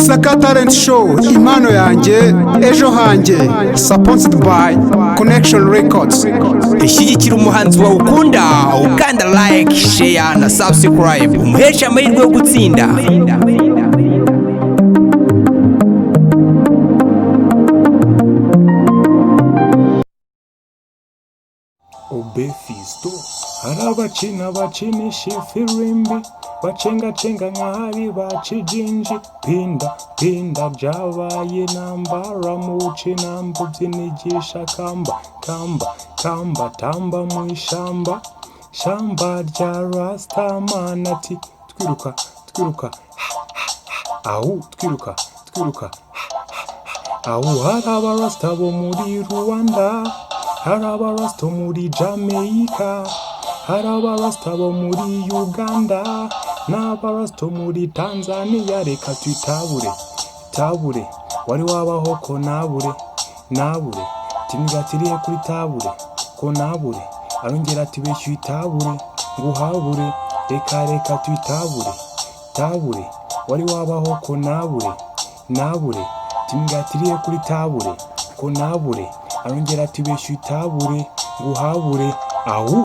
Masaka Talent Show, impano yanjye ejo hanjye, supported by Connection Records. Ishyigikira umuhanzi wawe ukunda, ukanda like, share na subscribe, umuhesha amahirwe yo gutsinda. Obefisto harabakina bakinisha ifirimbi bacenga nk'ahari bacijinji pinda byabaye nambara muci nambu byinigisha kamba tamba mu ishamba rya Rastaman ati twiruka ahu twiruka ahu hari abarasta bo muri Rwanda, hari abarasta muri Jamaica, hari abarasta bo muri Uganda, n'abarasta muri Tanzania. Reka twitabure wari wabaho ko nabure timigatiriye kuri tabure ko nabure arongera ati beshyuye itabure nguhabure. Reka twitabure wari wabaho ko nabure timigatiriye kuri tabure ko nabure arongera ati beshyuye itabure nguhabure ahu